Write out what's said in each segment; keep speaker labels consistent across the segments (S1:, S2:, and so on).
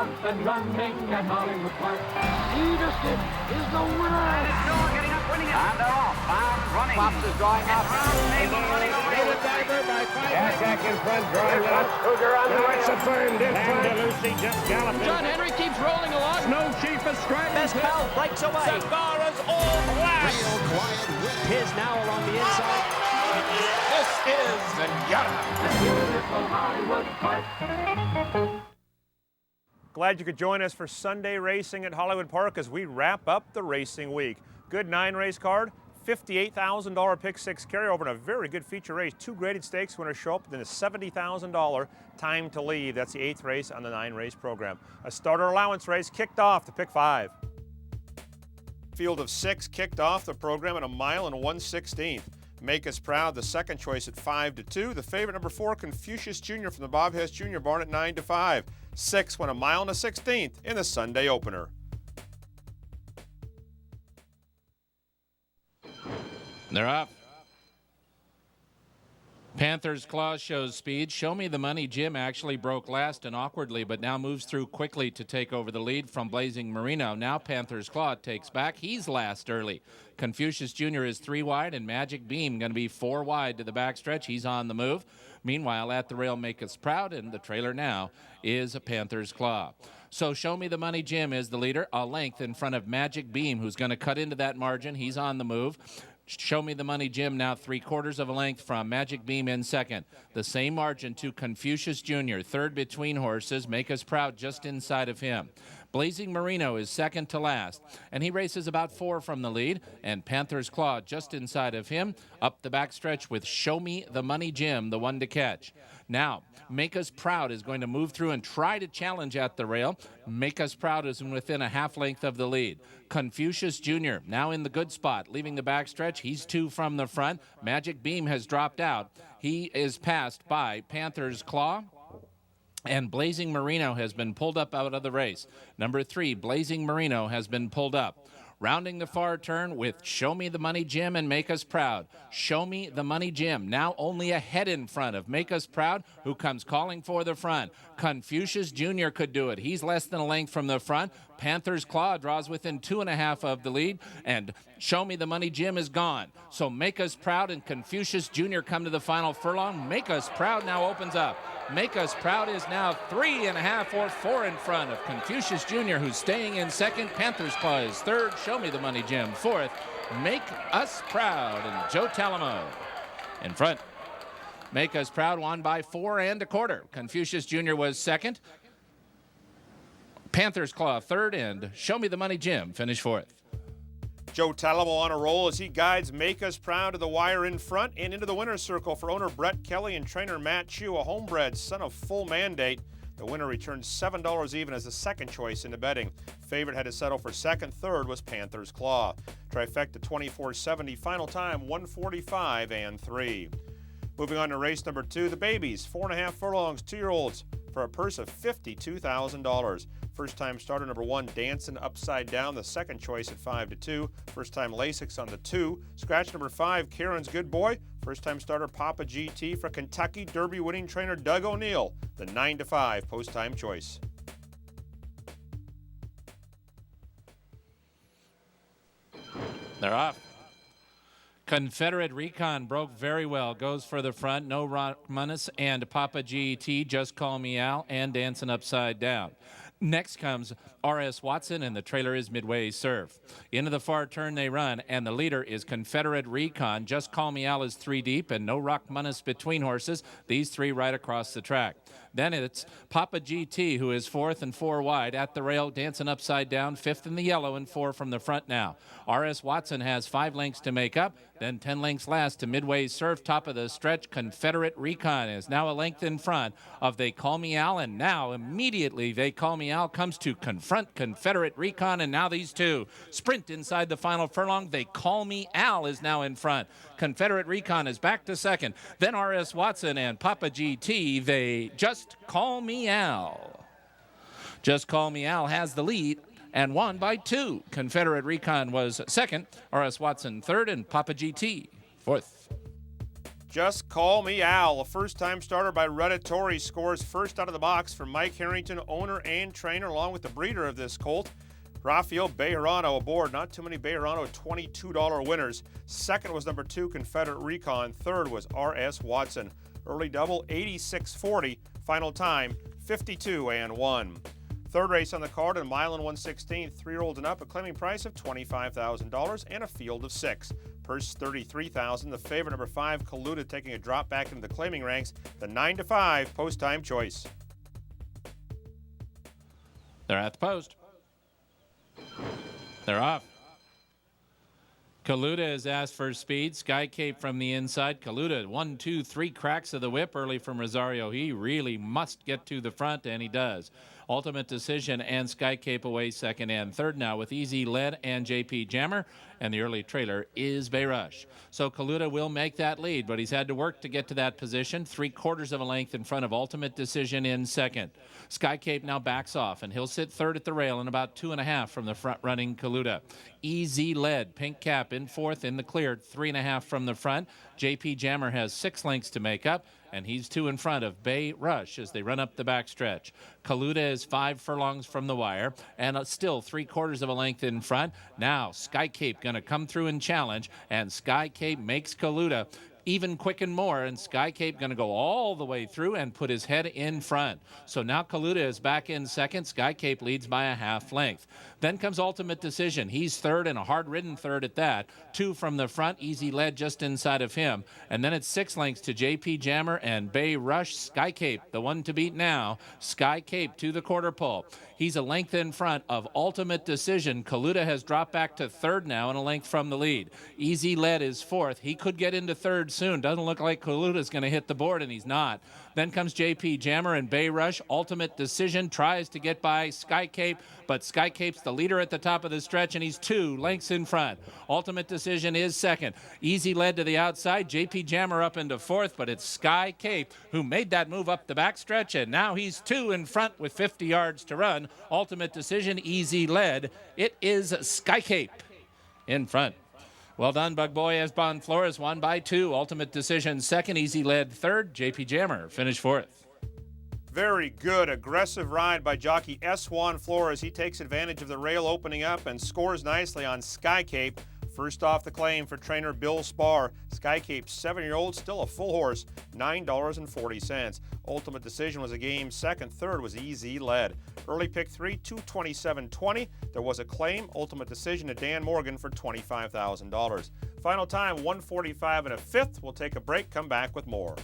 S1: constant running at Hollywood Park. Peterson is the winner. And it's Noah getting up, winning it. And they're off. Bound running. Pops is drawing up. Mabel running away.
S2: Jack in front, drawing up. Cougar on the way. It's a firm in front.
S3: Lucy just galloping.
S4: John Henry keeps rolling along.
S3: Snow Chief is striding.
S4: Best pal breaks away.
S3: Savara's all black.
S5: Real quiet win.
S4: His now along the inside.
S3: This is the Yada.
S1: Beautiful Hollywood Park.
S6: Glad you could join us for Sunday racing at Hollywood Park as we wrap up the racing week. Good 9-race card, $58,000 pick 6 carryover, and a very good feature race. 2 graded stakes winners show up, then a $70,000 time to leave. That's the 8th race on the 9-race program. A starter allowance race kicked off to pick 5. Field of 6 kicked off the program at 1 mile and 1/16. Make Us Proud, the second choice at 5-2. The favorite, number 4, Confucius Jr. from the Bob Hess Jr. barn at 9-5. 6 went 1 mile and 1/16 in the Sunday opener.
S7: They're up. Panther's Claw shows speed. Show Me the Money Jim actually broke last and awkwardly, but now moves through quickly to take over the lead from Blazing Marino. Now Panther's Claw takes back. He's last early. Confucius Jr. is 3 wide, and Magic Beam going to be 4 wide to the backstretch. He's on the move. Meanwhile, at the rail, Make Us Proud, and the trailer now is Panther's Claw. So Show Me the Money Jim is the leader, a length in front of Magic Beam, who's going to cut into that margin. He's on the move. Show Me the Money Jim now 3/4 of a length from Magic Beam in second. The same margin to Confucius Jr., third between horses. Make Us Proud just inside of him. Blazing Marino is second to last, and he races about 4 from the lead, and Panther's Claw just inside of him, up the backstretch with Show Me the Money Jim, the one to catch. Now, Make Us Proud is going to move through and try to challenge at the rail. Make Us Proud is within a half length of the lead. Confucius Jr. now in the good spot, leaving the backstretch. He's 2 from the front. Magic Beam has dropped out. He is passed by Panther's Claw. And Blazing Marino has been pulled up out of the race. Number 3, Blazing Marino has been pulled up. Rounding the far turn with Show Me the Money Jim and Make Us Proud. Show Me the Money Jim, now only a head in front of Make Us Proud, who comes calling for the front. Confucius Jr. could do it. He's less than a length from the front. Panther's Claw draws within 2.5 of the lead, and Show Me the Money Jim is gone. So Make Us Proud and Confucius Jr. come to the final furlong. Make Us Proud now opens up. Make Us Proud is now 3.5 or 4 in front of Confucius Jr., who's staying in second. Panther's Claw is third. Show Me the Money Jim fourth. Make Us Proud and Joe Talamo in front. Make Us Proud won by 4 1/4. Confucius Jr. was second. Panther's Claw third, and Show Me the Money Jim finished fourth.
S6: Joe Talamo on a roll as he guides Make Us Proud to the wire in front and into the winner's circle for owner Brett Kelly and trainer Matt Chu, a homebred son of full mandate. The winner returned $7 even as the second choice in the betting. Favorite had to settle for second. Third was Panther's Claw. Trifecta 2470. Final time 1:45 and 3. Moving on to race number 2, the babies, 4.5 furlongs, 2-year-olds for a purse of $52,000. First time starter number 1, Dancing Upside Down, the second choice at 5-2. First time Lasix on the 2. Scratch number 5, Karen's Good Boy. First time starter Papa GT for Kentucky Derby winning trainer Doug O'Neill, the 9-5 post time choice.
S7: They're off. Confederate Recon broke very well. Goes for the front. No Rockmunus and Papa GT, Just Call Me Al, and Dancing Upside Down. Next comes R.S. Watson, and the trailer is Midway Surf. Into the far turn they run, and the leader is Confederate Recon. Just Call Me Al is 3 deep, and No Rockmunus between horses. These 3 right across the track. Then it's Papa GT, who is 4th and 4 wide at the rail, Dancing Upside Down, 5th in the yellow and 4 from the front now. R.S. Watson has 5 lengths to make up, then 10 lengths last to Midway Surf. Top of the stretch, Confederate Recon is now a length in front of They Call Me Al, and now immediately They Call Me Al comes to confront Confederate Recon, and now these 2 sprint inside the final furlong. They Call Me Al is now in front. Confederate Recon is back to second. Then R.S. Watson and Papa GT, They Just Call Me Al. Just Call Me Al has the lead and won by 2. Confederate Recon was second, R.S. Watson third, and Papa GT fourth.
S6: Just Call Me Al, a first-time starter by Redditori, scores first out of the box for Mike Harrington, owner and trainer, along with the breeder of this colt, Rafael Bejarano, aboard. Not too many Bejarano $22 winners. Second was number 2, Confederate Recon. Third was R.S. Watson. Early double, 86.40. Final time, 52-1. Third race on the card, a mile and 1/16, 3-year-olds and up, a claiming price of $25,000 and a field of 6. Purse $33,000. The favorite, number 5, Kaluta, taking a drop back into the claiming ranks. The 9-5 post-time choice.
S7: They're at the post. They're off. Kaluta has asked for speed. Sky Cape from the inside. Kaluta, 1, 2, 3 cracks of the whip early from Rosario. He really must get to the front, and he does. Ultimate Decision and Sky Cape away second and third now with Easy Lead and JP Jammer, and the early trailer is Bayrush. So Kaluta will make that lead, but he's had to work to get to that position. 3/4 of a length in front of Ultimate Decision in second. Sky Cape now backs off, and he'll sit third at the rail and about 2.5 from the front running Kaluta. Easy Lead, Pink Cap in fourth in the cleared, 3.5 from the front. JP Jammer has 6 lengths to make up, and he's 2 in front of Bay Rush as they run up the backstretch. Kaluta is 5 furlongs from the wire, and still 3/4 of a length in front. Now Sky Cape going to come through and challenge, and Sky Cape makes Kaluta even quicken more, and Sky Cape going to go all the way through and put his head in front. So now Kaluta is back in second. Sky Cape leads by a half length. Then comes Ultimate Decision. He's third, and a hard-ridden third at that. 2 from the front. Easy Lead just inside of him. And then it's 6 lengths to JP Jammer and Bay Rush. Sky Cape, the one to beat now. Sky Cape to the quarter pole. He's a length in front of Ultimate Decision. Kaluta has dropped back to third now and a length from the lead. Easy Lead is fourth. He could get into third soon. Doesn't look like Kaluta's going to hit the board, and he's not. Then comes JP Jammer and Bay Rush. Ultimate Decision tries to get by Sky Cape, but Sky Cape's the leader at the top of the stretch, and he's 2 lengths in front. Ultimate Decision is second. Easy Lead to the outside. JP Jammer up into fourth, but it's Sky Cape who made that move up the backstretch, and now he's 2 in front with 50 yards to run. Ultimate Decision, Easy Lead. It is Sky Cape in front. Well done, Bug Boy, as Bon Flores won by 2. Ultimate Decision second, Easy Lead third. JP Jammer finished fourth.
S6: Very good, aggressive ride by jockey S. Juan Flores. He takes advantage of the rail opening up and scores nicely on Sky Cape. First off the claim for trainer Bill Spar. Sky Cape's 7-year-old, still a full horse, $9.40. Ultimate Decision was a game second. Third was Easy Lead. Early pick 3, 227.20. There was a claim. Ultimate Decision to Dan Morgan for $25,000. Final time, 1:45 1/5. We'll take a break, come back with more.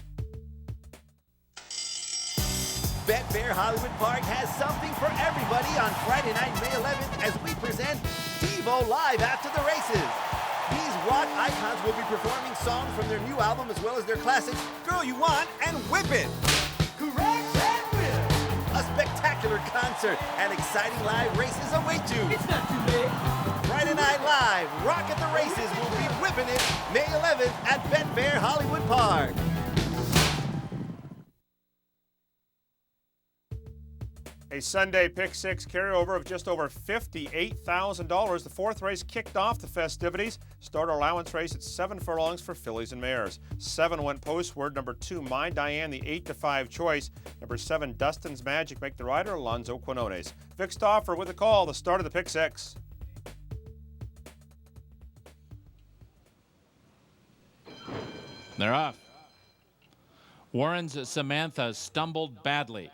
S5: Betfair Hollywood Park has something for everybody on Friday night, May 11th, as we present Devo Live after the races. These rock icons will be performing songs from their new album as well as their classics, Girl You Want and Whip It. Correct and whip. A spectacular concert and exciting live races await you. It's not too late. Friday Night Live, Rock at the Races will be whipping it May 11th at Betfair Hollywood Park.
S6: A Sunday pick 6 carryover of just over $58,000. The fourth race kicked off the festivities. Starter allowance race at 7 furlongs for fillies and mares. 7 went postward. Number 2, My Diane, the 8-5 choice. Number 7, Dustin's Magic, make the rider Alonzo Quinones. Vic Stauffer with the call, the start of the pick 6.
S7: They're off. Warren's Samantha stumbled badly.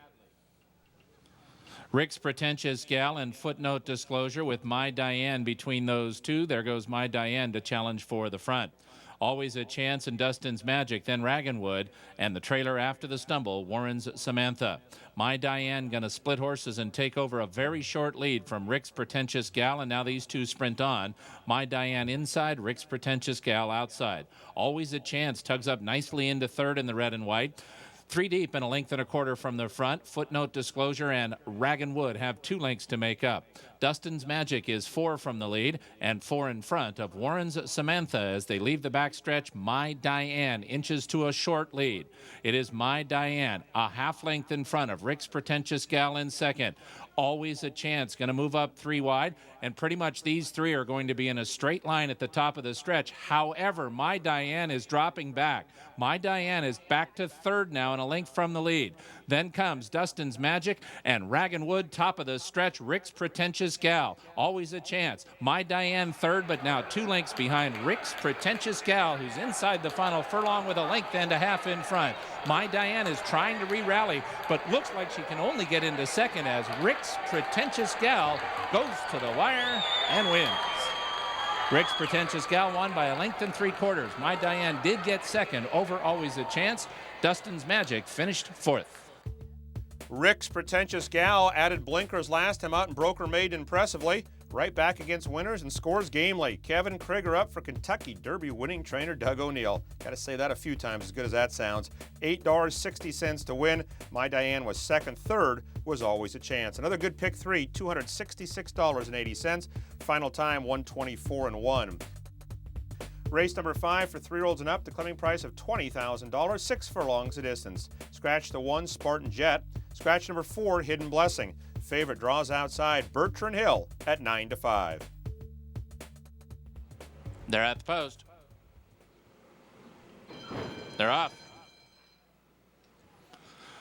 S7: Rick's Pretentious Gal and Footnote Disclosure with My Diane between those two. There goes My Diane to challenge for the front. Always a Chance and Dustin's Magic, then Ragenwood, and the trailer after the stumble, Warren's Samantha. My Diane going to split horses and take over a very short lead from Rick's Pretentious Gal, and now these two sprint on. My Diane inside, Rick's Pretentious Gal outside. Always a Chance tugs up nicely into third in the red and white. 3 deep and a length and a quarter from the front. Footnote Disclosure and Ragenwood have 2 lengths to make up. Dustin's Magic is 4 from the lead and 4 in front of Warren's Samantha as they leave the backstretch. My Diane inches to a short lead. It is My Diane, a half length in front of Rick's Pretentious Gal in second. Always a Chance, going to move up 3 wide, and pretty much these 3 are going to be in a straight line at the top of the stretch. However, My Diane is dropping back. My Diane is back to third now and a length from the lead. Then comes Dustin's Magic and Rag & Wood, top of the stretch. Rick's Pretentious Gal, Always a Chance. My Diane third, but now 2 lengths behind Rick's Pretentious Gal, who's inside the final furlong with a length and a half in front. My Diane is trying to re-rally, but looks like she can only get into second as Rick's Pretentious Gal goes to the wire and wins. Rick's Pretentious Gal won by a length and 3/4. My Diane did get second over Always a Chance. Dustin's Magic finished fourth.
S6: Rick's Pretentious Gal added blinkers last time out and broke her maiden impressively. Right back against winners and scores gamely. Kevin Krieger up for Kentucky Derby winning trainer Doug O'Neill. Got to say that a few times, as good as that sounds. $8.60 to win. My Diane was second. Third was Always a Chance. Another good pick 3, $266.80. Final time 124-1. Race number 5 for 3-year-olds and up. The claiming price of $20,000. 6 furlongs a distance. Scratch the 1, Spartan Jet. Scratch number 4, Hidden Blessing. Favorite draws outside Bertrand Hill at 9-5.
S7: They're at the post. They're off.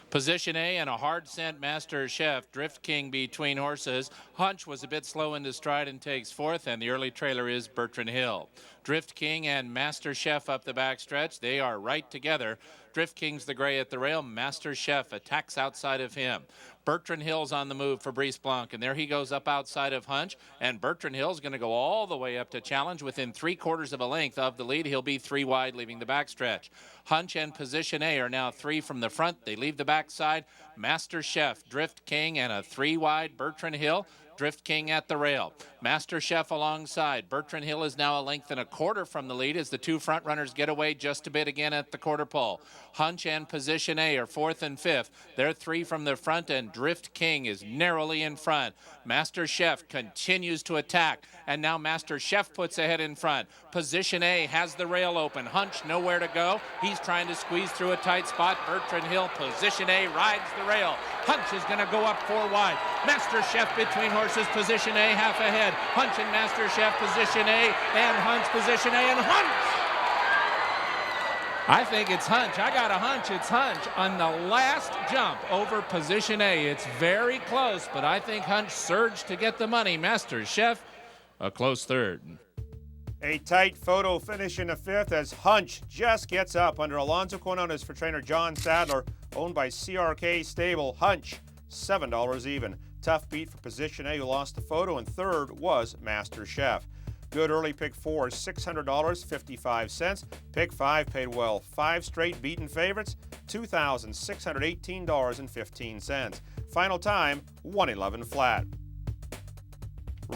S7: Position A and a hard scent Master Chef. Drift King between horses. Hunch was a bit slow into stride and takes fourth, and the early trailer is Bertrand Hill. Drift King and Master Chef up the backstretch. They are right together. Drift King's the gray at the rail. Master Chef attacks outside of him. Bertrand Hill's on the move for Brice Blanc, and there he goes up outside of Hunch, and Bertrand Hill's going to go all the way up to challenge within 3/4 of a length of the lead. He'll be 3 wide leaving the backstretch. Hunch and Position A are now 3 from the front. They leave the backside. Master Chef, Drift King, and a 3 wide Bertrand Hill. Drift King at the rail. Master Chef alongside. Bertrand Hill is now a length and a quarter from the lead as the 2 front runners get away just a bit again at the quarter pole. Hunch and Position A are 4th and 5th. They're 3 from the front, and Drift King is narrowly in front. Master Chef continues to attack, and now Master Chef puts ahead in front. Position A has the rail open. Hunch nowhere to go. He's trying to squeeze through a tight spot. Bertrand Hill, Position A rides the rail. Hunch is going to go up 4 wide. Master Chef between horses. Position A half ahead. Hunch and Master Chef. Position A and Hunch. Position A and Hunch. I think it's Hunch. I got a hunch. It's Hunch on the last jump over Position A. It's very close, but I think Hunch surged to get the money. Master Chef, a close third.
S6: A tight photo finish in the 5th as Hunch just gets up under Alonzo Quinones for trainer John Sadler, owned by CRK Stable. Hunch, $7 even. Tough beat for Position A, who lost the photo, and third was Master Chef. Good early pick 4, $600.55. Pick 5 paid well. 5 straight beaten favorites, $2,618.15. Final time, 111 flat.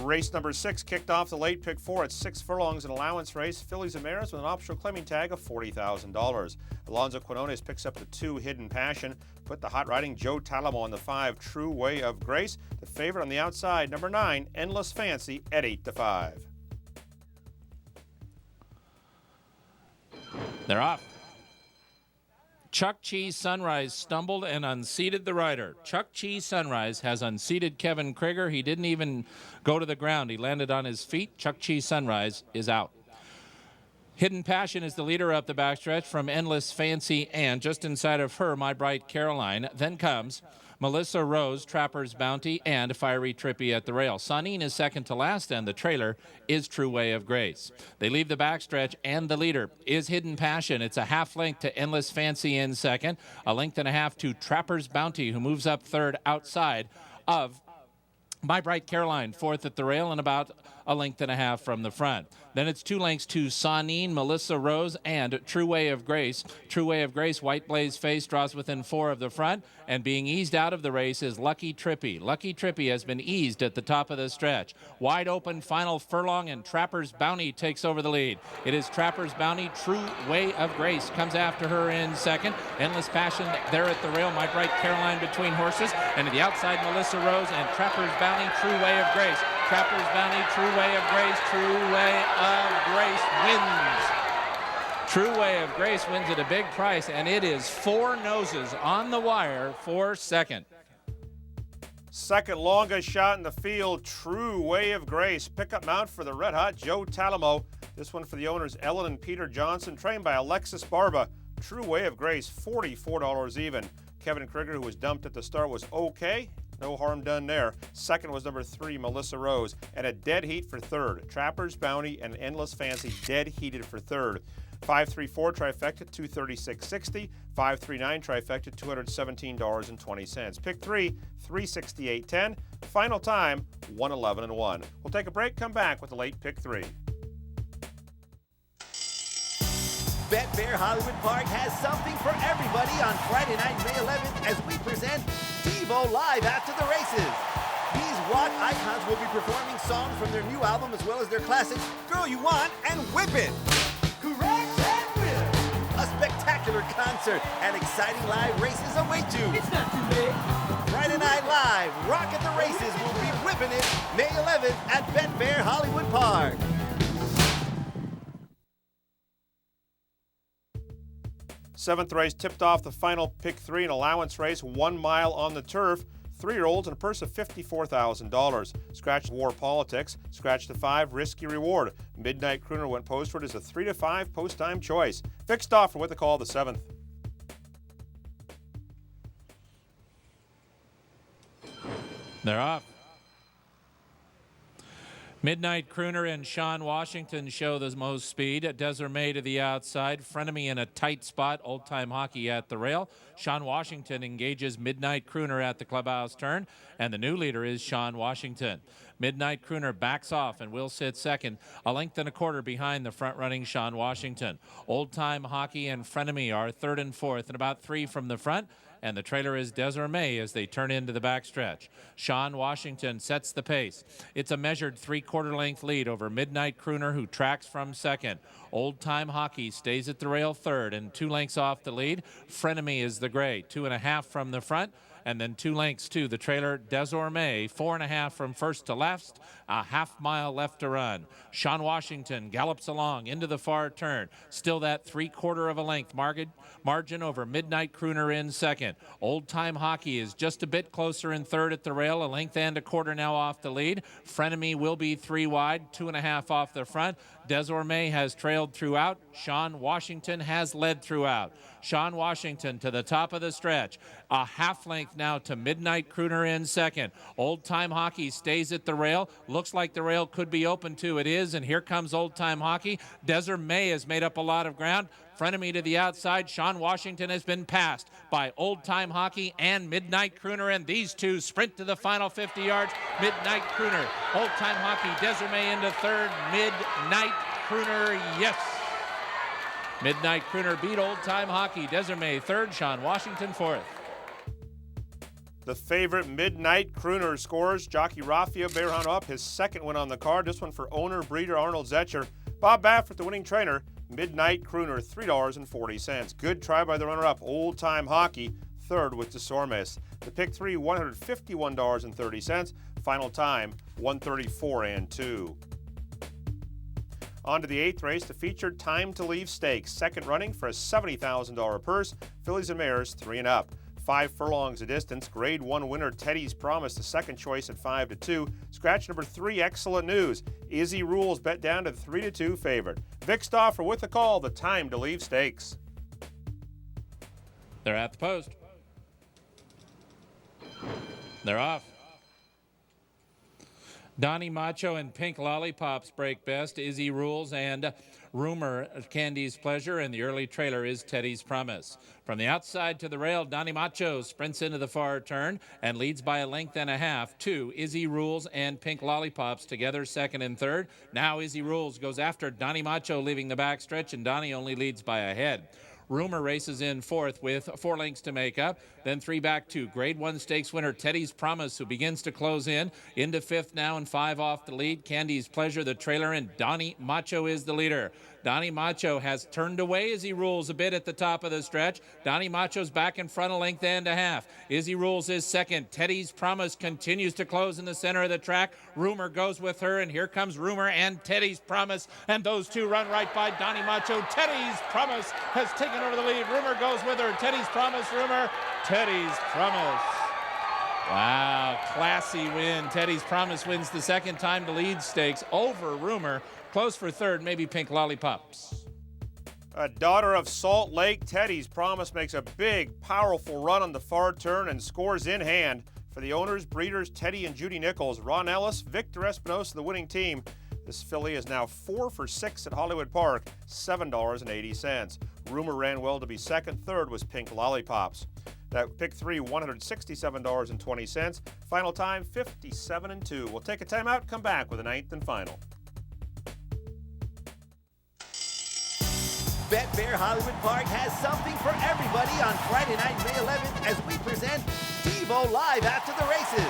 S6: Race number 6 kicked off the late pick 4 at 6 furlongs, an allowance race. Fillies and Mares with an optional claiming tag of $40,000. Alonzo Quinones picks up the 2 Hidden Passion. Put the hot riding Joe Talamo on the 5 True Way of Grace. The favorite on the outside, number 9 Endless Fancy at 8-5.
S7: They're off. Chuck Cheese Sunrise stumbled and unseated the rider. Chuck Cheese Sunrise has unseated Kevin Krieger. He didn't even go to the ground. He landed on his feet. Chuck Cheese Sunrise is out. Hidden Passion is the leader up the backstretch from Endless Fancy, and just inside of her, My Bright Caroline. Then comes Melissa Rose, Trapper's Bounty, and Fiery Trippy at the rail. Sonine is second to last, and the trailer is True Way of Grace. They leave the backstretch, and the leader is Hidden Passion. It's a half length to Endless Fancy in second, a length and a half to Trapper's Bounty, who moves up third outside of My Bright Caroline, fourth at the rail, and about a length and a half from the front. Then it's 2 lengths to Sonine, Melissa Rose, and True Way of Grace. True Way of Grace, White Blaze Face, draws within 4 of the front, and being eased out of the race is Lucky Trippy. Lucky Trippy has been eased at the top of the stretch. Wide open final furlong, and Trapper's Bounty takes over the lead. It is Trapper's Bounty, True Way of Grace comes after her in second. Endless Passion there at the rail, My Bright Caroline between horses, and to the outside Melissa Rose and Trapper's Bounty, True Way of Grace. Trapper's Bounty, True Way of Grace. True Way of Grace wins. True Way of Grace wins at a big price, and it is 4 noses on the wire for second.
S6: Second longest shot in the field, True Way of Grace. Pickup mount for the red-hot Joe Talamo. This one for the owners, Ellen and Peter Johnson, trained by Alexis Barba. True Way of Grace, $44 even. Kevin Krieger, who was dumped at the start, was okay. No harm done there. Second was number 3, Melissa Rose. And a dead heat for third. Trapper's Bounty and Endless Fancy dead heated for third. 534 trifecta, $236.60. 539 trifecta, $217.20. Pick 3, $368.10. Final time, $111.01. We'll take a break, come back with the late pick 3.
S5: Betfair Hollywood Park has something for everybody on Friday night, May 11th, as we present Devo Live After the Races. These rock icons will be performing songs from their new album as well as their classics, Girl You Want and Whip It. Correct and whip. A spectacular concert and exciting live races await you. It's not too late. Friday Night Live, Rock at the Races will be whipping it May 11th at Betfair Hollywood Park.
S6: Seventh race tipped off the final pick 3, an allowance race, 1 mile on the turf. 3-year-olds and a purse of $54,000. Scratch War Politics. Scratch the 5, Risky Reward. Midnight Crooner went postward as a 3 to 5 post-time choice. Fixed off for with the call the 7th.
S7: They're off. Midnight Crooner and Sean Washington show the most speed. Deserme to the outside. Frenemy in a tight spot. Old Time Hockey at the rail. Sean Washington engages Midnight Crooner at the clubhouse turn. And the new leader is Sean Washington. Midnight Crooner backs off and will sit second, a length and a quarter behind the front-running Sean Washington. Old Time Hockey and Frenemy are third and fourth, and about 3 from the front. And the trailer is Deserme as they turn into the backstretch. Sean Washington sets the pace. It's a measured 3/4 length lead over Midnight Crooner, who tracks from second. Old Time Hockey stays at the rail third and 2 lengths off the lead. Frenemy is the gray, 2.5 from the front. And then 2 lengths to the trailer, Desorme, 4.5 from first to last, a half-mile left to run. Sean Washington gallops along into the far turn. Still that 3/4 of a length margin over Midnight Crooner in second. Old Time Hockey is just a bit closer in third at the rail, a length and a quarter now off the lead. Frenemy will be 3 wide, 2.5 off the front. Desorme has trailed throughout. Sean Washington has led throughout. Sean Washington to the top of the stretch. A half length now to Midnight Crooner in second. Old Time Hockey stays at the rail. Looks like the rail could be open too. It is, and here comes Old Time Hockey. Deserme has made up a lot of ground. Frenemy to the outside. Sean Washington has been passed by Old Time Hockey and Midnight Crooner, and these two sprint to the final 50 yards. Midnight Crooner, Old Time Hockey, Deserme into third. Midnight Crooner, yes. Midnight Crooner beat Old Time Hockey. Deserme third, Sean Washington fourth.
S6: The favorite Midnight Crooner scores. Jockey Rafael Bearhound up, his second win on the card. This one for owner breeder Arnold Zetcher. Bob Baffert, the winning trainer. Midnight Crooner, $3.40. Good try by the runner-up, Old Time Hockey, third with Desormes. The pick 3, $151.30. Final time, 134.2. On to the 8th race, the featured Time to Leave Stakes. Second running for a $70,000 purse. Fillies and mares, 3 and up. 5 furlongs a distance. Grade 1 winner Teddy's Promise, the second choice at 5 to 2. Scratch number 3, Excellent News. Izzy Rules bet down to the 3 to 2 favorite. Vic Stauffer with the call, the Time to Leave Stakes.
S7: They're at the post. They're off. Donnie Macho and Pink Lollipops break best. Izzy Rules and Rumor Candy's Pleasure, and the early trailer is Teddy's Promise. From the outside to the rail, Donnie Macho sprints into the far turn and leads by a length and a half to Izzy Rules and Pink Lollipops together second and third. Now Izzy Rules goes after Donnie Macho leaving the backstretch, and Donnie only leads by a head. Rumor races in fourth with 4 lengths to make up. Then 3 back to Grade 1 stakes winner Teddy's Promise, who begins to close in. Into 5th now and 5 off the lead. Candy's Pleasure, the trailer, and Donnie Macho is the leader. Donnie Macho has turned away as he rules a bit at the top of the stretch. Donnie Macho's back in front, a length and a half. Izzy Rules is second. Teddy's Promise continues to close in the center of the track. Rumor goes with her, and here comes Rumor and Teddy's Promise, and those two run right by Donnie Macho. Teddy's Promise has taken over the lead. Rumor goes with her. Teddy's Promise, Rumor, Teddy's Promise. Wow, classy win. Teddy's Promise wins the second time to lead stakes over Rumor. Close for third, maybe Pink Lollipops.
S6: A daughter of Salt Lake, Teddy's Promise makes a big, powerful run on the far turn and scores in hand. For the owners, breeders, Teddy and Judy Nichols, Ron Ellis, Victor Espinosa, the winning team. This filly is now 4 for 6 at Hollywood Park, $7.80. Rumor ran well to be second. Third was Pink Lollipops. That pick 3, $167.20. Final time, 57-2. We'll take a timeout, come back with the ninth and final.
S5: Betfair Hollywood Park has something for everybody on Friday night, May 11th, as we present Devo Live after the races.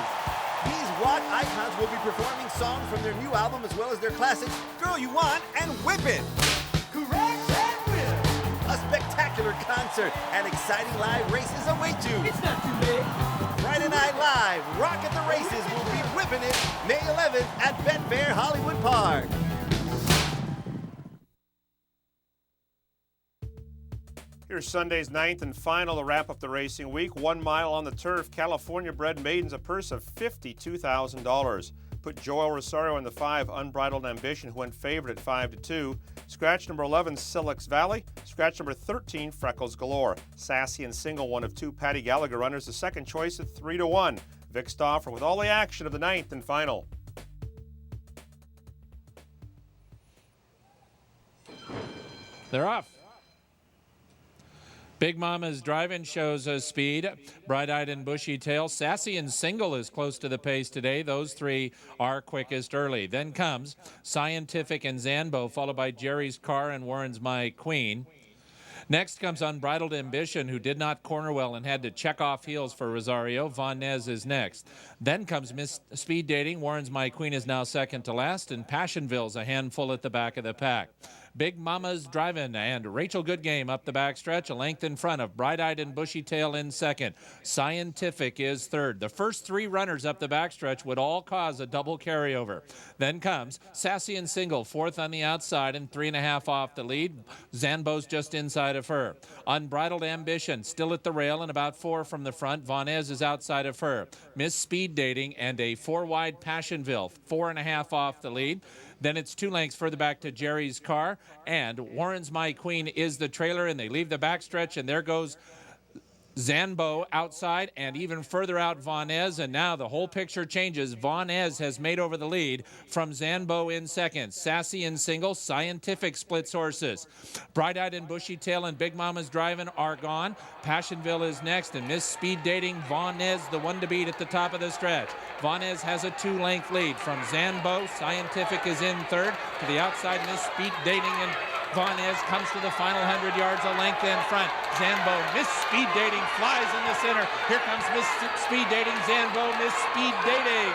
S5: These rock icons will be performing songs from their new album as well as their classics, Girl You Want and Whip It. Correct and whip. A spectacular concert and exciting live races await you.
S1: It's not too late.
S5: Friday Night Live, Rock at the Races will be whipping it May 11th at Betfair Hollywood Park.
S6: Here's Sunday's ninth and final to wrap up the racing week. 1 mile on the turf, California-bred maidens, a purse of $52,000. Put Joel Rosario in the 5, Unbridled Ambition, who went favorite at 5-2. Scratch number 11, Silex Valley. Scratch number 13, Freckles Galore. Sassy and Single, one of 2 Patty Gallagher runners, the second choice at 3-1. Vic Stauffer with all the action of the ninth and final.
S7: They're off. Big Mama's Drive-In shows speed. Bright-Eyed and Bushy Tail. Sassy and Single is close to the pace today. Those 3 are quickest early. Then comes Scientific and Zanbo, followed by Jerry's Car and Warren's My Queen. Next comes Unbridled Ambition, who did not corner well and had to check off heels for Rosario. Von Nez is next. Then comes Miss Speed Dating. Warren's My Queen is now second to last, and Passionville's a handful at the back of the pack. Big Mama's Drive-In and Rachel Goodgame up the backstretch, a length in front of Bright-Eyed and Bushy Tail in second. Scientific is third. The first 3 runners up the backstretch would all cause a double carryover. Then comes Sassy and Single, fourth on the outside and 3.5 off the lead. Zanbo's just inside of her. Unbridled Ambition still at the rail and about 4 from the front. Von Ez is outside of her. Miss Speed Dating and a 4-wide Passionville, 4.5 off the lead. Then it's 2 lengths further back to Jerry's Car, and Warren's My Queen is the trailer, and they leave the backstretch, and there goes Zanbo outside, and even further out Von Ez, and now the whole picture changes. Von Ez has made over the lead from Zanbo in second. Sassy and Single, Scientific splits horses. Bright-Eyed and Bushy Tail and Big Mama's Drivin' are gone. Passionville is next, and Miss Speed Dating, Von Ez, the one to beat at the top of the stretch. Von Ez has a 2-length lead from Zanbo. Scientific is in third. To the outside, Miss Speed Dating, and Von Ez comes to the final 100 yards, a length in front. Zanbo, Miss Speed Dating flies in the center. Here comes Miss Speed Dating, Zanbo, Miss Speed Dating.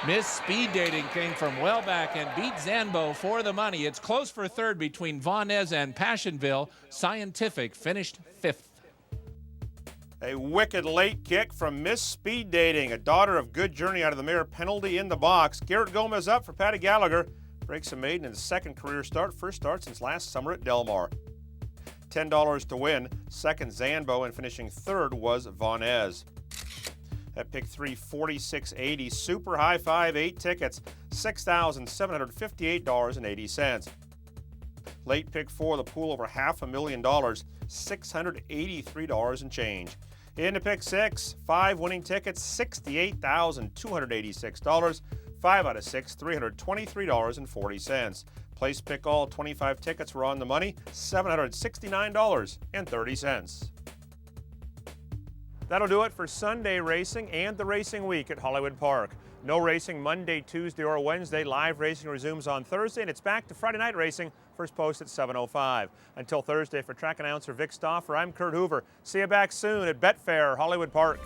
S7: Miss Speed Dating came from well back and beat Zanbo for the money. It's close for third between Von Ez and Passionville. Scientific finished 5th.
S6: A wicked late kick from Miss Speed Dating, a daughter of Good Journey out of the mare Penalty in the box. Garrett Gomez up for Patty Gallagher. Breaks a maiden in his second career start, first start since last summer at Del Mar. $10 to win. Second, Zanbo, and finishing third was Von Ez. At pick 3, $46.80. Super high 5, 8 tickets, $6,758.80. Late pick 4, the pool over $500,000, $683 and change. Into pick 6, 5 winning tickets, $68,286. 5 out of 6, $323.40. Place pick all 25 tickets were on the money, $769.30. That'll do it for Sunday racing and the racing week at Hollywood Park. No racing Monday, Tuesday, or Wednesday. Live racing resumes on Thursday, and it's back to Friday night racing, first post at 7:05. Until Thursday, for track announcer Vic Stauffer, I'm Kurt Hoover. See you back soon at Betfair Hollywood Park.